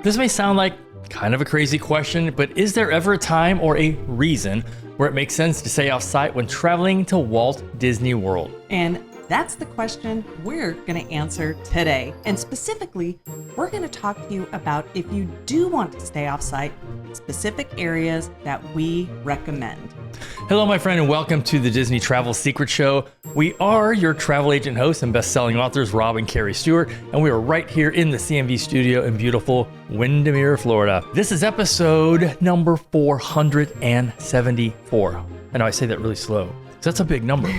This may sound like kind of a crazy question, but is there ever a time or a reason where it makes sense to stay off-site when traveling to Walt Disney World? And that's the question we're going to answer today. And specifically, we're going to talk to you about if you do want to stay off-site, specific areas that we recommend. Hello, my friend, and welcome to the Disney Travel Secret Show. We are your travel agent hosts and best-selling authors, Rob and Kerri Stuart, and we are right here in the CMV studio in beautiful Windermere, Florida. This is episode number 474. I know I say that really slow. That's a big number.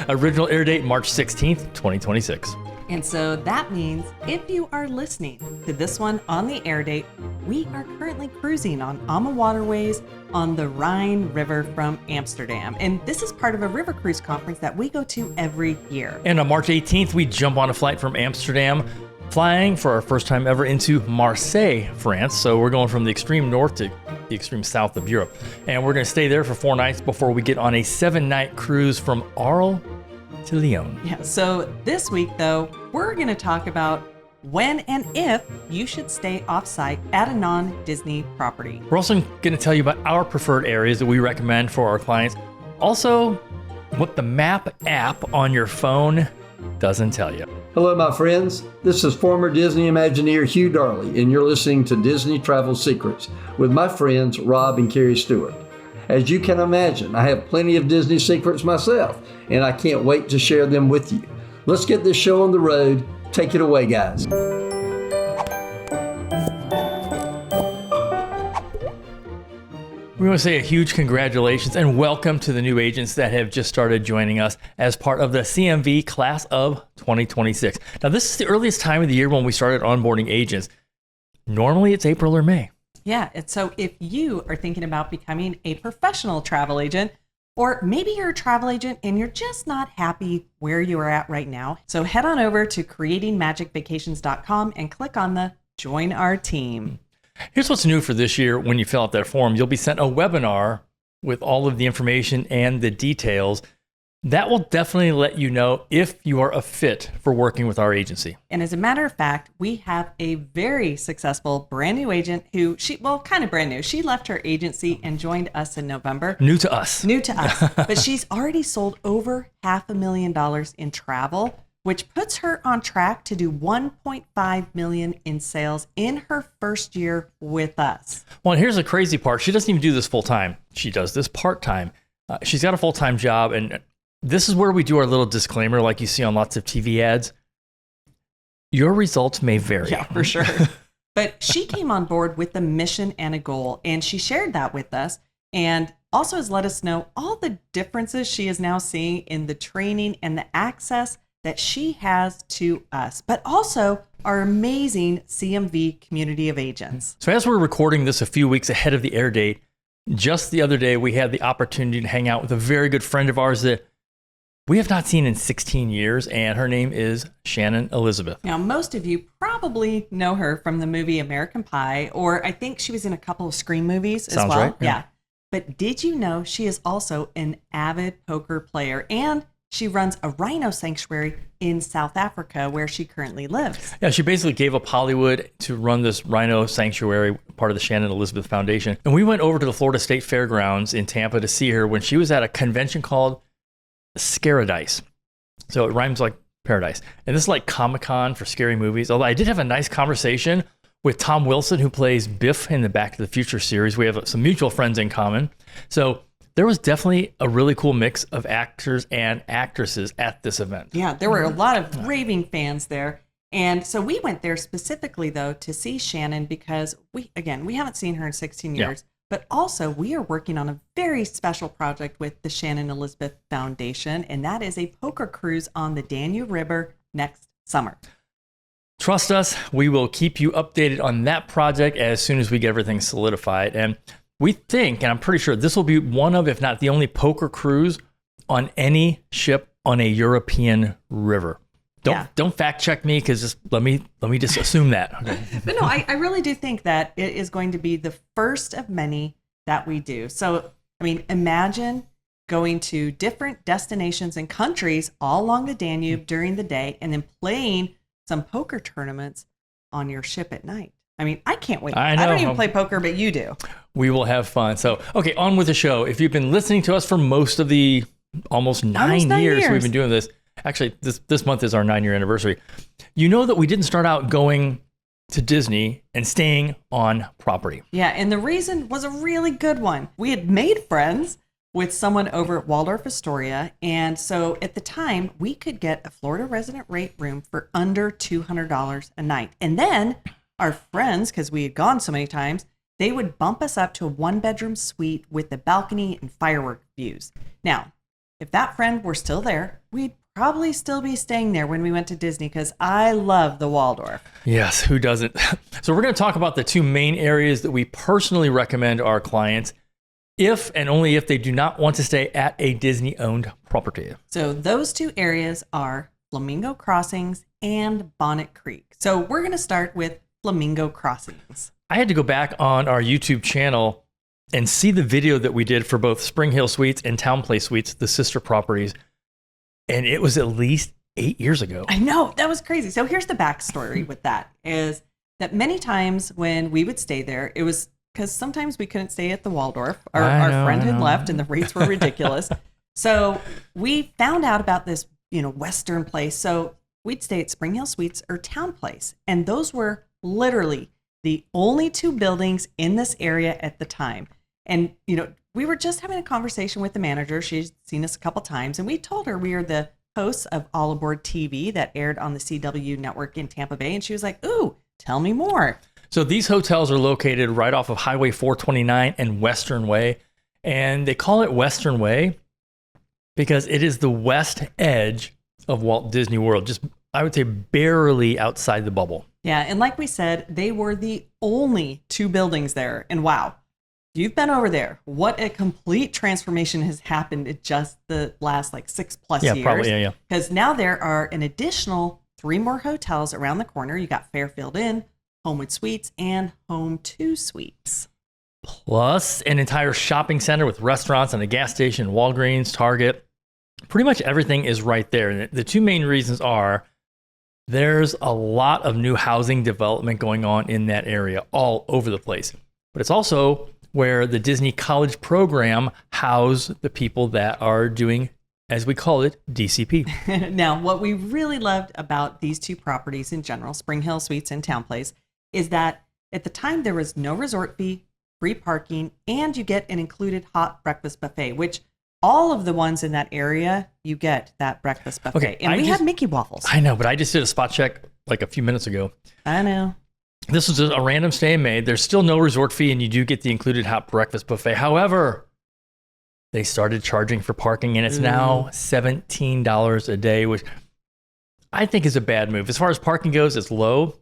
Original air date, March 16th, 2026. And so that means if you are listening to this one on the air date, we are currently cruising on AMA waterways on the Rhine River from Amsterdam. And this is part of a river cruise conference that we go to every year. And on March 18th, we jump on a flight from Amsterdam, flying for our first time ever into Marseille, France. So we're going from the extreme north to the extreme south of Europe. And we're going to stay there for 4 nights before we get on a 7-night cruise from Arles to Lyon. Yeah, so this week, though, we're going to talk about when and if you should stay off-site at a non-Disney property. We're also going to tell you about our preferred areas that we recommend for our clients. Also, what the map app on your phone doesn't tell you. Hello, my friends. This is former Disney Imagineer Hugh Darley, and you're listening to Disney Travel Secrets with my friends Rob and Kerri Stuart. As you can imagine, I have plenty of Disney secrets myself, and I can't wait to share them with you. Let's get this show on the road. Take it away, guys. We want to say a huge congratulations and welcome to the new agents that have just started joining us as part of the CMV class of 2026. Now, this is the earliest time of the year when we started onboarding agents. Normally, it's April or May. Yeah, and so if you are thinking about becoming a professional travel agent, or maybe you're a travel agent and you're just not happy where you are at right now, so head on over to creatingmagicvacations.com and click on the Join Our Team. Here's what's new for this year. When you fill out that form, you'll be sent a webinar with all of the information and the details. That will definitely let you know if you are a fit for working with our agency. And as a matter of fact, we have a very successful brand new agent who kind of brand new. She left her agency and joined us in November. New to us. But she's already sold over $500,000 in travel, which puts her on track to do $1.5 million in sales in her first year with us. Well, and here's the crazy part. She doesn't even do this full time. She does this part time. She's got a full time job, and this is where we do our little disclaimer like you see on lots of TV ads. Your results may vary. Yeah, for sure. But she came on board with a mission and a goal, and she shared that with us and also has let us know all the differences she is now seeing in the training and the access that she has to us, but also our amazing CMV community of agents. So as we're recording this a few weeks ahead of the air date, just the other day, we had the opportunity to hang out with a very good friend of ours that we have not seen in 16 years, and her name is Shannon Elizabeth. Now, most of you probably know her from the movie American Pie, or I think she was in a couple of Scream movies as Sounds well. Right, yeah. But did you know she is also an avid poker player, and she runs a rhino sanctuary in South Africa where she currently lives. Yeah, she basically gave up Hollywood to run this rhino sanctuary, part of the Shannon Elizabeth Foundation. And we went over to the Florida State Fairgrounds in Tampa to see her when she was at a convention called Scaradise. So it rhymes like paradise. And this is like Comic-Con for scary movies. Although I did have a nice conversation with Tom Wilson, who plays Biff in the Back to the Future series. We have some mutual friends in common. So there was definitely a really cool mix of actors and actresses at this event. Yeah, there were a lot of raving fans there. And so we went there specifically, though, to see Shannon because we haven't seen her in 16 years. But also, we are working on a very special project with the Shannon Elizabeth Foundation, and that is a poker cruise on the Danube River next summer. Trust us, we will keep you updated on that project as soon as we get everything solidified. And we think, and I'm pretty sure, this will be one of, if not the only poker cruise on any ship on a European river. Don't fact check me, because let me just assume that. Okay. But no, I really do think that it is going to be the first of many that we do. So, I mean, imagine going to different destinations and countries all along the Danube during the day and then playing some poker tournaments on your ship at night. I mean, I can't wait. I know. I don't even play poker, but you do. We will have fun. So, okay, on with the show. If you've been listening to us for most of the almost nine years we've been doing this, actually, this month is our 9-year anniversary. You know that we didn't start out going to Disney and staying on property. Yeah, and the reason was a really good one. We had made friends with someone over at Waldorf Astoria, and so at the time, we could get a Florida resident rate room for under $200 a night. And then our friends, because we had gone so many times, they would bump us up to a 1-bedroom suite with the balcony and firework views. Now, if that friend were still there, we'd probably still be staying there when we went to Disney, because I love the Waldorf. Yes, who doesn't? So we're going to talk about the two main areas that we personally recommend our clients if and only if they do not want to stay at a Disney-owned property. So those two areas are Flamingo Crossings and Bonnet Creek. So we're going to start with Flamingo Crossings. I had to go back on our YouTube channel and see the video that we did for both SpringHill Suites and TownePlace Suites, the sister properties. And it was at least 8 years ago. I know, that was crazy. So here's the backstory with that, is that many times when we would stay there, it was because sometimes we couldn't stay at the Waldorf. Our friend had left and the rates were ridiculous. So we found out about this, Western place. So we'd stay at SpringHill Suites or TownePlace. And those were literally the only two buildings in this area at the time. And, we were just having a conversation with the manager. She's seen us a couple times, and we told her we are the hosts of All Aboard TV that aired on the CW network in Tampa Bay. And she was like, ooh, tell me more. So these hotels are located right off of Highway 429 and Western Way. And they call it Western Way because it is the west edge of Walt Disney World, just, I would say, barely outside the bubble. Yeah, and like we said, they were the only two buildings there. And wow, you've been over there. What a complete transformation has happened in just the last 6+ years. Probably, yeah. Because now there are an additional 3 more hotels around the corner. You got Fairfield Inn, Homewood Suites, and Home 2 Suites. Plus an entire shopping center with restaurants and a gas station, Walgreens, Target. Pretty much everything is right there. And the two main reasons are there's a lot of new housing development going on in that area all over the place. But it's also where the Disney College program house the people that are doing, as we call it, DCP. Now, what we really loved about these two properties in general, SpringHill Suites and TownePlace, is that at the time there was no resort fee, free parking, and you get an included hot breakfast buffet, which all of the ones in that area, you get that breakfast buffet. Okay, and we had Mickey waffles. I know, but I just did a spot check a few minutes ago. I know. This was a random stay made. There's still no resort fee, and you do get the included hot breakfast buffet. However, they started charging for parking, and it's now $17 a day, which I think is a bad move. As far as parking goes, it's low,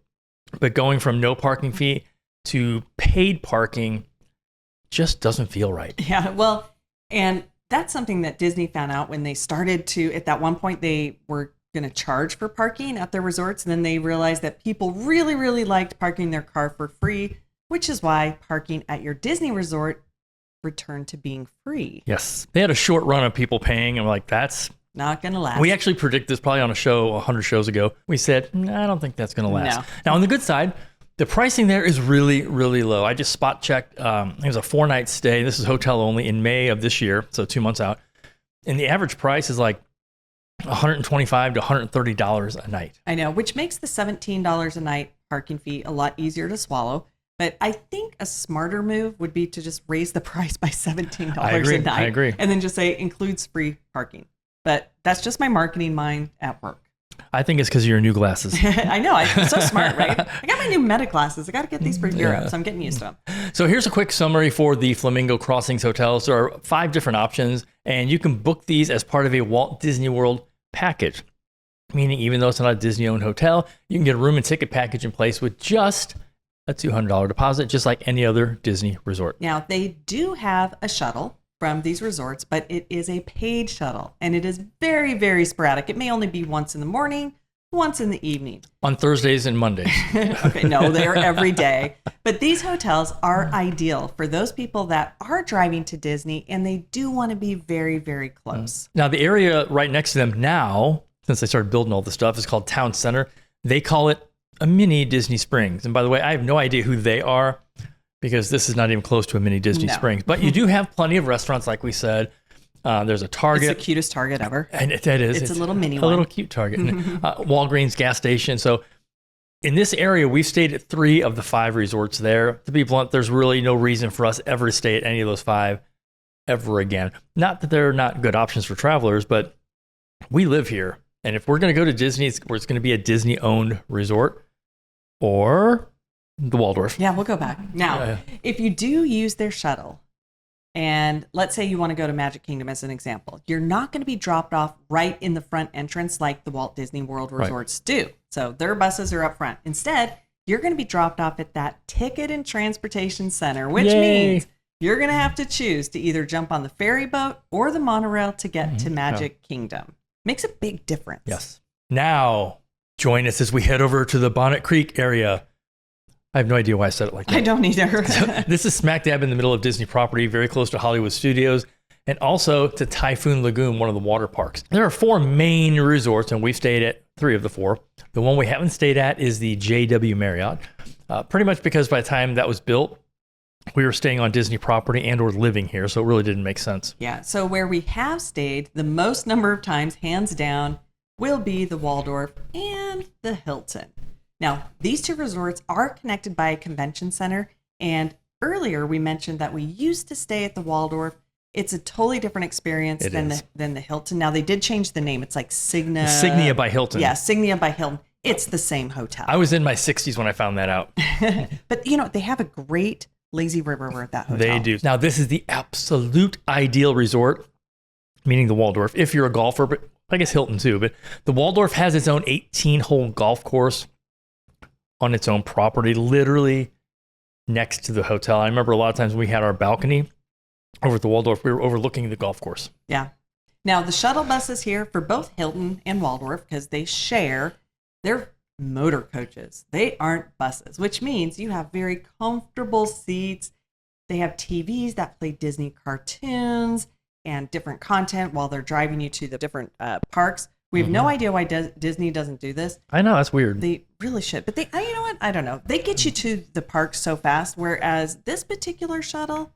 but going from no parking fee to paid parking just doesn't feel right. Yeah, well, and that's something that Disney found out when they started to, at that one point, they were going to charge for parking at their resorts. And then they realized that people really, really liked parking their car for free, which is why parking at your Disney resort returned to being free. Yes. They had a short run of people paying, and we're like, that's not going to last. We actually predicted this probably on a show 100 shows ago. We said, I don't think that's going to last. No. Now, on the good side, the pricing there is really, really low. I just spot checked. It was a 4-night stay. This is hotel only in May of this year, so 2 months out. And the average price is like $125 to $130 a night. I know, which makes the $17 a night parking fee a lot easier to swallow. But I think a smarter move would be to just raise the price by $17 a night. I agree. And then just say includes free parking. But that's just my marketing mind at work. I think it's because of your new glasses. I know. I'm so smart, right? I got my new Meta glasses. I got to get these for Europe, so I'm getting used to them. So here's a quick summary for the Flamingo Crossings hotels. There are 5 different options, and you can book these as part of a Walt Disney World package, meaning even though it's not a Disney-owned hotel, you can get a room and ticket package in place with just a $200 deposit, just like any other Disney resort. Now, they do have a shuttle from these resorts, but it is a paid shuttle, and it is very, very sporadic. It may only be once in the morning, once in the evening. On Thursdays and Mondays. Okay, no, they're every day. But these hotels are ideal for those people that are driving to Disney, and they do want to be very, very close. Now, the area right next to them now, since they started building all this stuff, is called Town Center. They call it a mini Disney Springs. And by the way, I have no idea who they are because this is not even close to a mini Disney Springs. But you do have plenty of restaurants, like we said. There's a Target. It's the cutest Target ever. And that is. It's a little mini one. one. A little cute Target. Walgreens gas station. So in this area, we've stayed at 3 of the 5 resorts there. To be blunt, there's really no reason for us ever to stay at any of those 5 ever again. Not that they're not good options for travelers, but we live here. And if we're going to go to Disney, it's going to be a Disney-owned resort or the Waldorf. Yeah, we'll go back. Now, if you do use their shuttle, and let's say you want to go to Magic Kingdom as an example, you're not going to be dropped off right in the front entrance like the Walt Disney World resorts do. So their buses are up front. Instead, you're going to be dropped off at that Ticket and Transportation Center, which means you're going to have to choose to either jump on the ferry boat or the monorail to get to Magic Kingdom. Makes a big difference. Yes. Now, join us as we head over to the Bonnet Creek area. I have no idea why I said it like that. I don't either. So this is smack dab in the middle of Disney property, very close to Hollywood Studios, and also to Typhoon Lagoon, one of the water parks. There are 4 main resorts, and we've stayed at 3 of the 4. The one we haven't stayed at is the JW Marriott, pretty much because by the time that was built, we were staying on Disney property and or living here, so it really didn't make sense. Yeah, so where we have stayed the most number of times, hands down, will be the Waldorf and the Hilton. Now, these 2 resorts are connected by a convention center, and earlier we mentioned that we used to stay at the Waldorf. It's a totally different experience than the Hilton. Now, they did change the name. It's like Signia by Hilton. Yeah, Signia by Hilton. It's the same hotel. I was in my 60s when I found that out. But, they have a great lazy river at that hotel. They do. Now, this is the absolute ideal resort, meaning the Waldorf, if you're a golfer, but I guess Hilton too. But the Waldorf has its own 18-hole golf course on its own property, literally next to the hotel. I remember a lot of times when we had our balcony over at the Waldorf, we were overlooking the golf course. Yeah. Now, the shuttle buses here for both Hilton and Waldorf, because they share, they're motor coaches. They aren't buses, which means you have very comfortable seats. They have TVs that play Disney cartoons and different content while they're driving you to the different parks. We have no idea why Disney doesn't do this. I know, that's weird. They really should. But you know what? I don't know. They get you to the parks so fast, whereas this particular shuttle,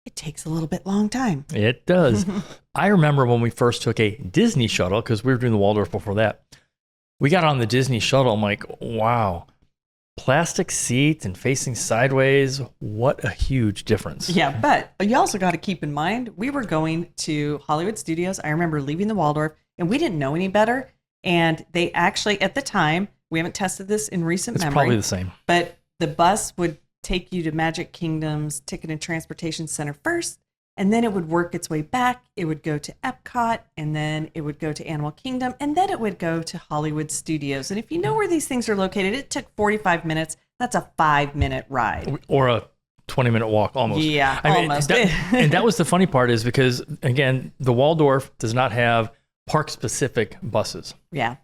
it takes a little bit long time. It does. I remember when we first took a Disney shuttle, because we were doing the Waldorf before that. We got on the Disney shuttle. I'm like, wow, plastic seats and facing sideways. What a huge difference. Yeah, but you also got to keep in mind, we were going to Hollywood Studios. I remember leaving the Waldorf, and we didn't know any better. And they actually, at the time, we haven't tested this in recent memory. It's probably the same. But the bus would take you to Magic Kingdom's Ticket and Transportation Center first, and then it would work its way back. It would go to Epcot, and then it would go to Animal Kingdom, and then it would go to Hollywood Studios. And if you know where these things are located, it took 45 minutes. That's a 5-minute ride. Or a 20-minute walk, almost. Yeah, almost. And that was the funny part is because, again, the Waldorf does not have park-specific buses. Yeah,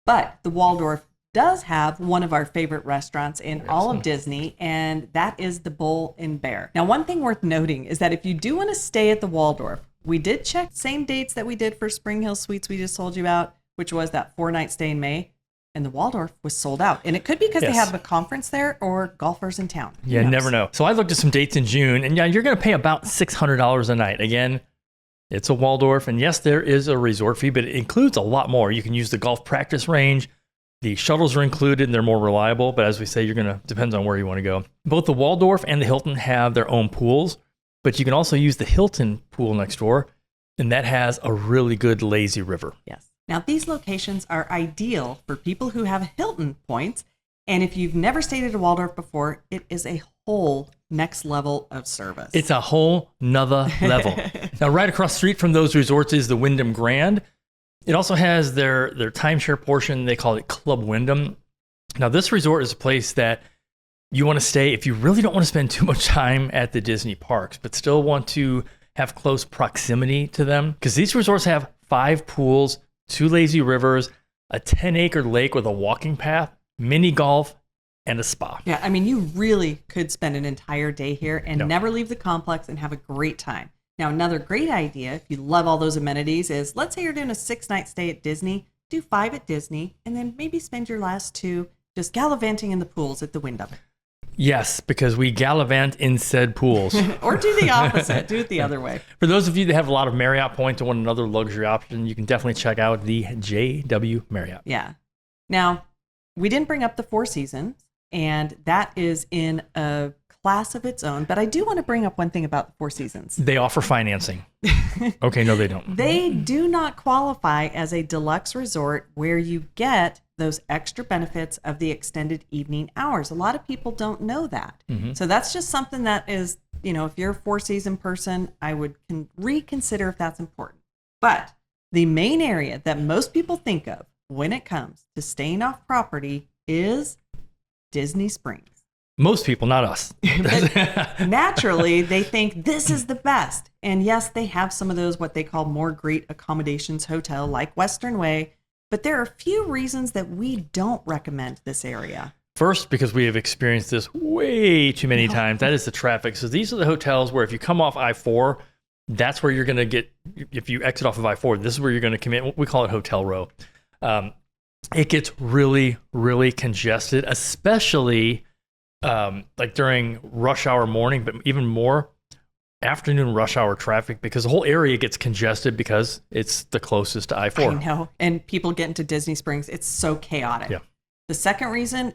but the Waldorf does have one of our favorite restaurants in all of Disney, and that is the Bull and Bear. Now, one thing worth noting is that if you do want to stay at the Waldorf, we did check same dates that we did for SpringHill Suites we just told you about, which was that 4-night stay in May, and the Waldorf was sold out. And it could be because they have a conference there or golfers in town. Yeah, never know. So I looked at some dates in June, and yeah, you're going to pay about $600 a night. Again, it's a Waldorf, and yes, there is a resort fee, but it includes a lot more. You can use the golf practice range. The shuttles are included and they're more reliable, but as we say, depends on where you want to go. Both the Waldorf and the Hilton have their own pools, but you can also use the Hilton pool next door, and that has a really good lazy river. Yes. Now, these locations are ideal for people who have Hilton points, and if you've never stayed at a Waldorf before, it is a whole next level of service. It's a whole nother level. Now, right across the street from those resorts is the Wyndham Grand. It also has their timeshare portion. They call it Club Wyndham. Now, this resort is a place that you want to stay if you really don't want to spend too much time at the Disney parks, but still want to have close proximity to them. Because these resorts have 5 pools, 2 lazy rivers, a 10-acre lake with a walking path, mini golf, and a spa. Yeah, I mean, you really could spend an entire day here and never leave the complex and have a great time. Now, another great idea, if you love all those amenities, is let's say you're doing a 6-night stay at Disney, do 5 at Disney, and then maybe spend your last 2 just gallivanting in the pools at the Wyndham. Yes, because we gallivant in said pools. Or do the opposite. Do it the other way. For those of you that have a lot of Marriott points and want another luxury option, you can definitely check out the JW Marriott. Yeah. Now, we didn't bring up the Four Seasons, and that is in a class of its own. But I do want to bring up one thing about the Four Seasons. They offer financing. Okay, no, they don't. They do not qualify as a deluxe resort where you get those extra benefits of the extended evening hours. A lot of people don't know that. So that's just something that is, if you're a four-season person, I would reconsider if that's important. But the main area that most people think of when it comes to staying off property is Disney Springs. Most people, not us. Naturally, they think this is the best. And yes, they have some of those, what they call more great accommodations hotel like Western Way. But there are a few reasons that we don't recommend this area. First, because we have experienced this way too many times. That is the traffic. So these are the hotels where if you come off I-4, that's where you're going to get, if you exit off of I-4, this is where you're going to come in. We call it hotel row. It gets really, really congested, especially like during rush hour morning, but even more afternoon rush hour traffic, because the whole area gets congested because it's the closest to I-4. I know. And people get into Disney Springs. It's so chaotic. Yeah. The second reason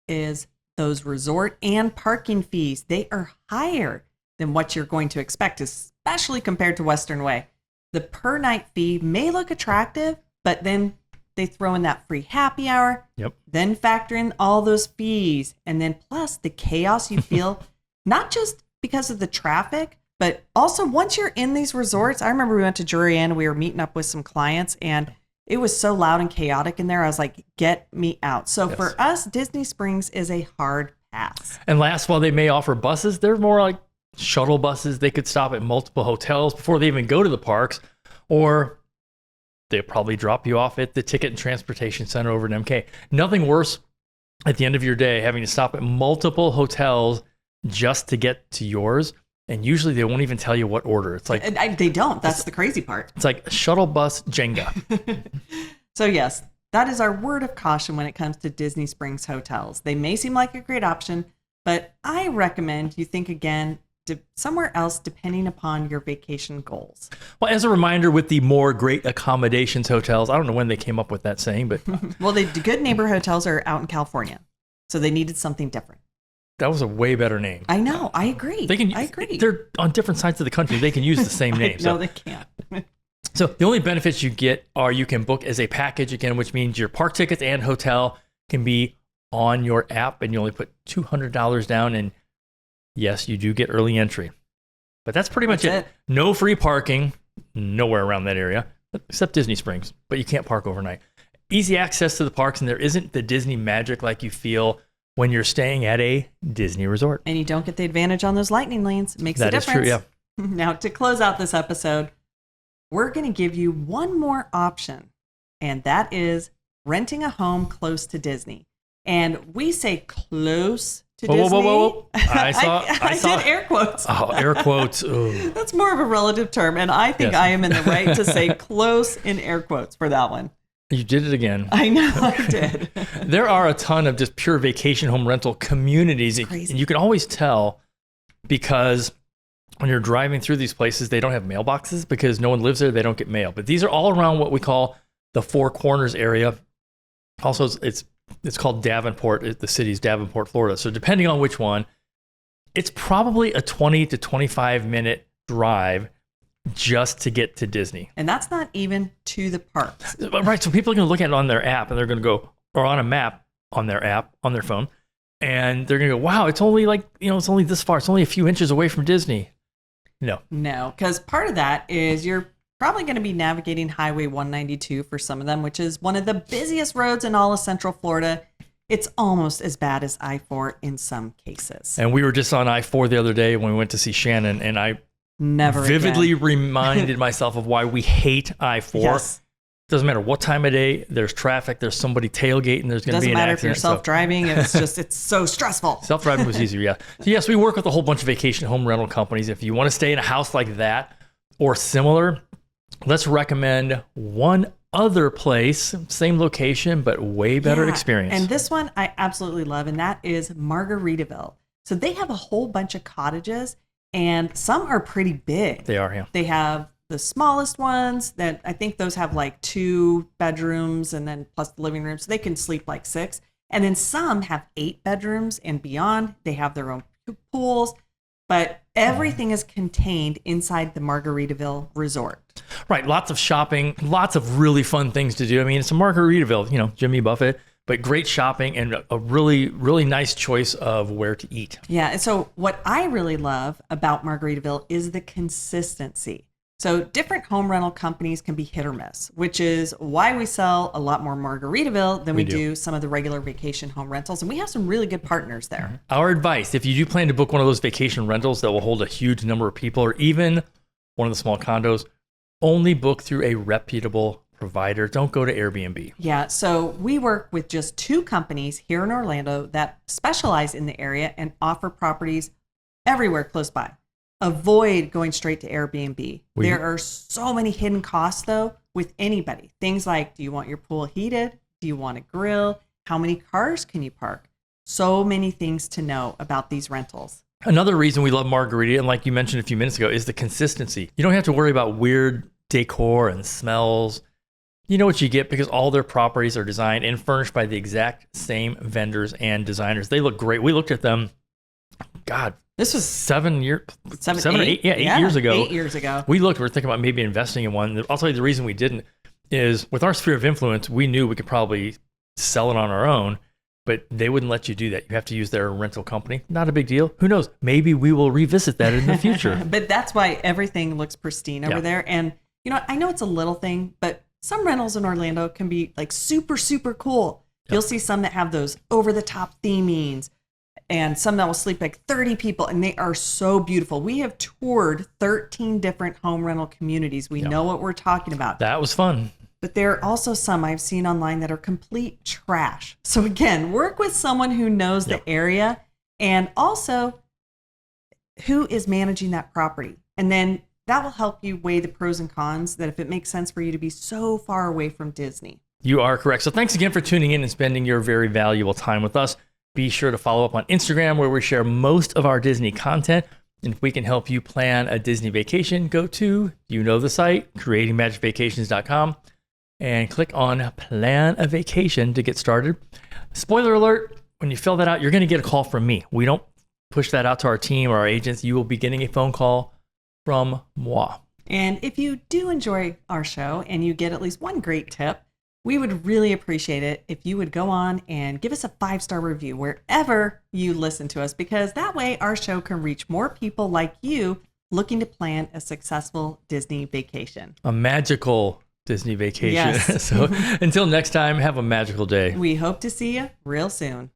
is those resort and parking fees. They are higher than what you're going to expect, especially compared to Western Way. The per night fee may look attractive, but then they throw in that free happy hour, then factor in all those fees, and then plus the chaos you feel, not just because of the traffic, but also once you're in these resorts. I remember we went to Jurian, we were meeting up with some clients, and it was so loud and chaotic in there. I was like, get me out. So for us, Disney Springs is a hard pass. And last, while they may offer buses, they're more like shuttle buses. They could stop at multiple hotels before they even go to the parks, or they'll probably drop you off at the Ticket and Transportation Center over in MK. Nothing worse at the end of your day having to stop at multiple hotels just to get to yours. And usually they won't even tell you what order. It's like they don't. That's the crazy part. It's like shuttle bus Jenga. So yes, that is our word of caution when it comes to Disney Springs hotels. They may seem like a great option, but I recommend you think again somewhere else depending upon your vacation goals. Well, as a reminder, with the more great accommodations hotels, I don't know when they came up with that saying, but well, the Good Neighbor hotels are out in California, so they needed something different. That was a way better name. I know. I agree. I agree. They're on different sides of the country. They can use the same name. No, they can't. So the only benefits you get are you can book as a package again, which means your park tickets and hotel can be on your app, and you only put $200 down. And yes, you do get early entry. But that's pretty much it. No free parking, nowhere around that area, except Disney Springs. But you can't park overnight. Easy access to the parks, and there isn't the Disney magic like you feel when you're staying at a Disney resort. And you don't get the advantage on those lightning lanes. It makes a difference. That is true, yeah. Now, to close out this episode, we're going to give you one more option, and that is renting a home close to Disney. And we say close to Disney. Whoa. I did air quotes. Oh, air quotes. Ooh. That's more of a relative term, and I think I am in the right to say close in air quotes for that one. You did it again. I know I did. There are a ton of just pure vacation home rental communities. And you can always tell because when you're driving through these places, they don't have mailboxes because no one lives there. They don't get mail. But these are all around what we call the Four Corners area. Also, it's called Davenport. The city's Davenport, Florida. So depending on which one, it's probably a 20 to 25 minute drive just to get to Disney. And that's not even to the parks. Right. So people are going to look at it on their app, and they're going to go, or on a map on their app, on their phone, and they're going to go, wow, it's only like, it's only this far. It's only a few inches away from Disney. No, because part of that is you're probably going to be navigating Highway 192 for some of them, which is one of the busiest roads in all of Central Florida. It's almost as bad as I-4 in some cases. And we were just on I-4 the other day when we went to see Shannon, and I vividly reminded myself of why we hate I-4. Yes. Doesn't matter what time of day, there's traffic, there's somebody tailgating, there's going to be an accident. Doesn't matter if you're self-driving, it's so stressful. Self-driving was easier, yeah. So yes, we work with a whole bunch of vacation home rental companies. If you want to stay in a house like that or similar, let's recommend one other place, same location, but way better Yeah, experience. And this one I absolutely love, and that is Margaritaville. So they have a whole bunch of cottages, and some are pretty big. They are, yeah. They have the smallest ones that I think those have like 2 bedrooms and then plus the living room. So they can sleep like 6. And then some have 8 bedrooms and beyond. They have their own pools, but everything is contained inside the Margaritaville resort. Right. Lots of shopping, lots of really fun things to do. I mean, it's a Margaritaville, you know, Jimmy Buffett, but great shopping and a really, really nice choice of where to eat. Yeah. And so what I really love about Margaritaville is the consistency. So different home rental companies can be hit or miss, which is why we sell a lot more Margaritaville than we do some of the regular vacation home rentals. And we have some really good partners there. Our advice, if you do plan to book one of those vacation rentals that will hold a huge number of people, or even one of the small condos, only book through a reputable provider. Don't go to Airbnb. Yeah. So we work with just 2 companies here in Orlando that specialize in the area and offer properties everywhere close by. Avoid going straight to Airbnb. There are so many hidden costs, though, with anybody. Things like, do you want your pool heated? Do you want a grill? How many cars can you park? So many things to know about these rentals. Another reason we love Margarita, and like you mentioned a few minutes ago, is the consistency. You don't have to worry about weird decor and smells. You know what you get because all their properties are designed and furnished by the exact same vendors and designers. They look great. We looked at them, God, this was 7 years, 7 or 8 years ago. 8 years ago. We looked, we were thinking about maybe investing in one. I'll tell you the reason we didn't is with our sphere of influence, we knew we could probably sell it on our own, but they wouldn't let you do that. You have to use their rental company. Not a big deal. Who knows? Maybe we will revisit that in the future. But that's why everything looks pristine over there. And, you know, I know it's a little thing, but some rentals in Orlando can be like super, super cool. You'll see some that have those over the top themings, and some that will sleep like 30 people, and they are so beautiful. We have toured 13 different home rental communities. We know what we're talking about. That was fun. But there are also some I've seen online that are complete trash. So again, work with someone who knows the area and also who is managing that property. And then that will help you weigh the pros and cons, that if it makes sense for you to be so far away from Disney. You are correct. So thanks again for tuning in and spending your very valuable time with us. Be sure to follow up on Instagram, where we share most of our Disney content. And if we can help you plan a Disney vacation, go to, you know the site, creatingmagicvacations.com, and click on Plan a Vacation to get started. Spoiler alert, when you fill that out, you're going to get a call from me. We don't push that out to our team or our agents. You will be getting a phone call from moi. And if you do enjoy our show and you get at least one great tip, we would really appreciate it if you would go on and give us a 5-star review wherever you listen to us, because that way our show can reach more people like you looking to plan a successful Disney vacation. A magical Disney vacation. Yes. So until next time, have a magical day. We hope to see you real soon.